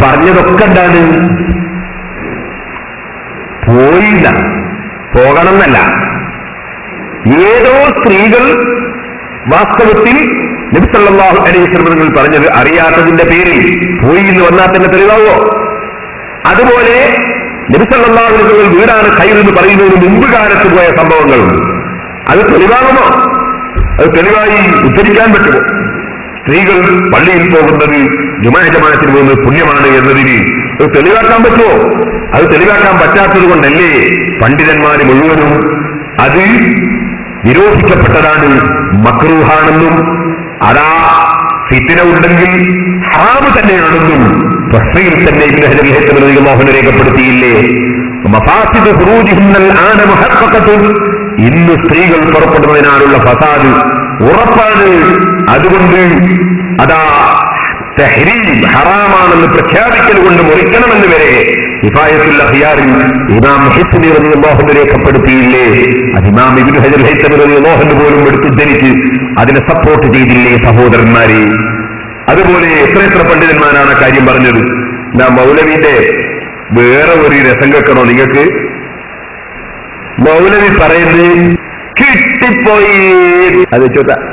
പറഞ്ഞതൊക്കെ എന്താണ്? പോയില്ല, പോകണം എന്നല്ല. ഏതോ സ്ത്രീകൾ വാസ്തവത്തിൽ നബി സല്ലല്ലാഹു അലൈഹി വസല്ലം പറഞ്ഞത് അറിയാത്തതിന്റെ പേരിൽ പോയി എന്ന് വന്നാൽ തന്നെ തെളിവാവോ? അതുപോലെ നബി സല്ലല്ലാഹു അലൈഹി വസല്ലം വീടാണ് ഖൈർ എന്ന് പറയുന്നതിന് മുമ്പ് കാലത്ത് പോയ സംഭവങ്ങളുണ്ട്. അത് തെളിവാകുമോ? അത് തെളിവായി ഉദ്ധരിക്കാൻ പറ്റുമോ? സ്ത്രീകൾ പള്ളിയിൽ പോകുന്നത്, ജുമാ ജമാഅത്തിന് പോകുന്നത് പുണ്യമാണ് എന്നതിന് അത് തെളിവാക്കാൻ പറ്റുമോ? അത് തെളിവാക്കാൻ പറ്റാത്തത് കൊണ്ടല്ലേ പണ്ഡിതന്മാര് മുഴുവനും അത് നിരോധിക്കപ്പെട്ടതാണ്, മക്രൂഹാണെന്നും അതാ ഫിത്ന ഉണ്ടെങ്കിൽ ഹറാമ് തന്നെയാണെന്നും തഫ്സീർ തന്നെ ഇബ്നു ഹജർ റളിയല്ലാഹു അൻഹു രേഖപ്പെടുത്തിയില്ലേ? മഫാസിദു ഖുറൂജിഹിന്നൽ ആന മുഹഖഖത്തുൻ, ഇന്ന് സ്ത്രീകൾ പുറപ്പെടുന്നതിനാലുള്ള ഫസാദ് ഉറപ്പാണ്. അതുകൊണ്ട് അതാ തഹ്രീം ഹറാമാണെന്ന് പ്രഖ്യാപിക്കൽ കൊണ്ട് മുറിക്കണമെന്ന് വരെ കിഫായത്തുൽ അഖ്യാറിൽ ഇമാം ഹിസ്നി റളിയല്ലാഹു അൻഹു രേഖപ്പെടുത്തിയില്ലേ? അത് ഇമാം ഇബ്നു ഹജർ റളിയല്ലാഹു അൻഹു പോലും എടുത്തുദ്ധരിച്ച് അതിനെ സപ്പോർട്ട് ചെയ്തില്ലേ സഹോദരന്മാരെ? അതുപോലെ എത്ര പണ്ഡിതന്മാരാണ് കാര്യം പറഞ്ഞത്. മൗലവിന്റെ വേറെ ഒരു രസം കേൾക്കണോ നിങ്ങൾക്ക്? മൗലവി പറയുന്നത് കിട്ടിപ്പോയി, അത് ചോദിച്ച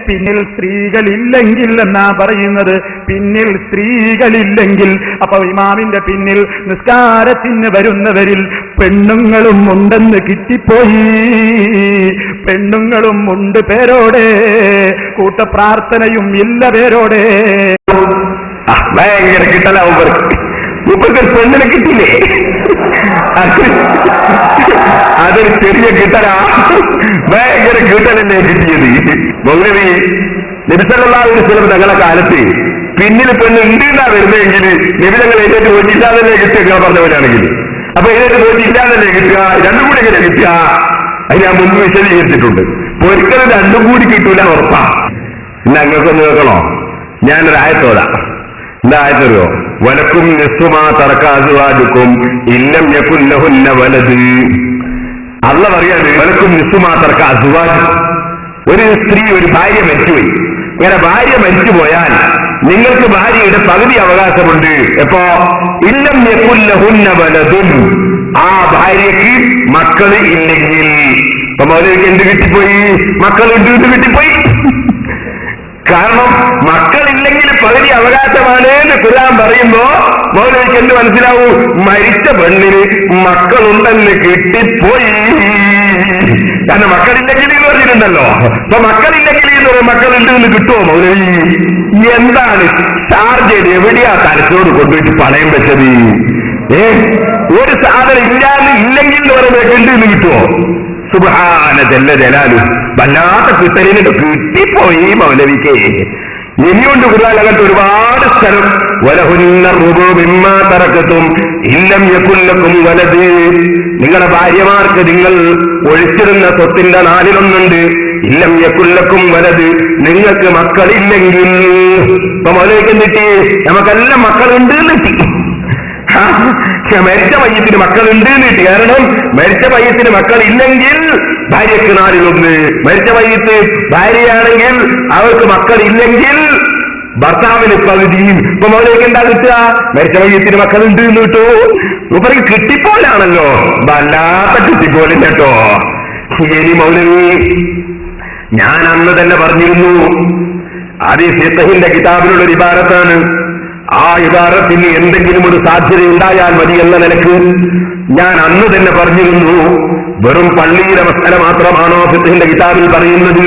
പിന്നിൽ സ്ത്രീകളില്ലെങ്കിൽ എന്നാ പറയുന്നത്. പിന്നിൽ സ്ത്രീകളില്ലെങ്കിൽ അപ്പൊ ഇമാമിന്റെ പിന്നിൽ നിസ്കാരത്തിന് വരുന്നവരിൽ പെണ്ണുങ്ങളും ഉണ്ടെന്ന് കിട്ടിപ്പോയി. പെണ്ണുങ്ങളും ഉണ്ട് പേരോടെ, കൂട്ടപ്രാർത്ഥനയും ഇല്ല പേരോടെ. ഭയങ്കര കിട്ടലാവും. മുപ്പത്തി പെണ്ണിനെ കിട്ടില്ലേ? അതൊരു ചെറിയ കിട്ടലാ, ഭയങ്കര കിട്ടലല്ലേ കിട്ടിയത്. മൗലവി നബി സല്ലല്ലാഹു അലൈഹി വസല്ലം തങ്ങളുടെ കാലത്ത് പിന്നിൽ പെണ്ണ് ഉണ്ടെന്നാ വരുന്നതെങ്കിൽ നബി തങ്ങൾ എഴുന്നേറ്റ് പോയിട്ട് ഇല്ലാതല്ലേ കിട്ടുക പറഞ്ഞവരാണെങ്കിൽ, അപ്പൊ എഴുന്നേറ്റ് പോയിട്ട് ഇല്ലാതല്ലേ കിട്ടുക, രണ്ടും കൂടി എങ്ങനെ കിട്ടുക? അത് ഞാൻ മുൻപ് വിശദീകരിച്ചിട്ടുണ്ട്. ഒരിക്കലും രണ്ടും കൂടി കിട്ടൂല ഉറപ്പാ. ഇന്ന് അങ്ങൾക്കൊന്ന് കേൾക്കണോ? ഞാനൊരു ആയത്തോടാ. എന്താ ആയത്തറിയോ? വലക്കും നിസ്സുമാ തറക്കാസുവാദുക്കും ഇല്ലം യകുൻ ലഹുന്ന വലദ്. അല്ലാഹു പറയാണ് വലക്കും നിസ്സുമാ തറക്കാസുവാദ്. ഒരു സ്ത്രീ, ഒരു ഭാര്യ മരിച്ചുപോയി. ഇങ്ങനെ ഭാര്യ മരിച്ചുപോയാൽ നിങ്ങൾക്ക് ഭാര്യയുടെ പകുതി അവകാശമുണ്ട്. എപ്പോ? ഇല്ലം യകുൻ ലഹുന്ന വലദുൻ, ആ ഭാര്യയ്ക്ക് മക്കള് ഇല്ലെങ്കിൽ. അപ്പൊ മൗലവിക്ക് എന്ത് കിട്ടിപ്പോയി? മക്കളുണ്ട് എന്ന് കിട്ടിപ്പോയി. കാരണം മക്കളില്ലെങ്കിൽ പകുതി അവകാശമാണ് എന്ന് ഖുർആൻ പറയുമ്പോ മൗലവിക്ക് എന്ത് മനസ്സിലാവൂ? മരിച്ച പെണ്ണിന് മക്കളുണ്ടെന്ന് കിട്ടിപ്പോയി. കാരണം മക്കളില്ലെങ്കിൽ എന്ന് പറഞ്ഞിട്ടുണ്ടല്ലോ. അപ്പൊ മക്കളില്ലെങ്കിൽ എന്ന് പറയും, മക്കളുണ്ട് എന്ന് കിട്ടുമോ മൗലവി? എന്താണ് ചാർജ്? എവിടെയാ തലച്ചോട് കൊണ്ടുപോയിട്ട് പണയം വെച്ചത്? ഒരു സാധനം ഇല്ലെങ്കിൽ എന്ന് പറയുമ്പോൾ ഉണ്ട് എന്ന് കിട്ടുമോ? സുബ്ഹാന ജല്ല ജലാലു. വല്ലാത്ത കിട്ടലിന് കിട്ടിപ്പോയി മൗലവിക്ക്. ഇനിയുണ്ട് ഖുർആൻ അങ്ങനത്തെ ഒരുപാട് സ്ഥലം. വലഹുന്ന റുബു മിമ്മാ തറകതും ഇല്ലം യകുൻ ലക്കും വലദ്. നിങ്ങളുടെ ഭാര്യമാർക്ക് നിങ്ങൾ ഒഴിച്ചിരുന്ന സ്വത്തിന്റെ നാലിലൊന്നുണ്ട്. ഇല്ലം യകുൻ ലക്കും വലദ്, നിങ്ങൾക്ക് മക്കളില്ലെങ്കിൽ. ഇപ്പൊ മൗലവിക്ക് എന്തിട്ടി? നമുക്കെല്ലാം മക്കളുണ്ട് എന്നിട്ടി. മരിച്ച പയ്യത്തിന് മക്കളുണ്ട് എന്നിട്ട്. കാരണം മരിച്ച പയ്യത്തിന് മക്കളില്ലെങ്കിൽ ഭാര്യക്ക് നാലിലൊന്ന്. മരിച്ച പയ്യത്ത് ഭാര്യയാണെങ്കിൽ അവർക്ക് മക്കളില്ലെങ്കിൽ ഭർത്താവിന് പകുതിയും. ഇപ്പൊ മൗലവിക്ക് എന്താ കിട്ടുക? മരിച്ച പയ്യത്തിന് മക്കളുണ്ട് എന്ന് കിട്ടൂ. മൂപ്പർക്ക് കിട്ടിപ്പോലാണല്ലോ, വല്ലാത്ത കിട്ടിപ്പോലും കേട്ടോ. ഇനി മൗലവി, ഞാൻ അന്ന് തന്നെ പറഞ്ഞിരുന്നു, അത് ഫിഖ്ഹിന്റെ കിതാബിലുള്ള ഒരു ഇബാറത്താണ്. ആ ഇബാറത്തിന് എന്തെങ്കിലും ഒരു സാധ്യത ഉണ്ടായാൽ മതി എന്ന നിലക്ക് ഞാൻ അന്ന് തന്നെ പറഞ്ഞിരുന്നു, വെറും പള്ളിയിലെ മസല മാത്രമാണോ ഫിഖ്ഹിന്റെ കിതാബിൽ പറയുന്നത്?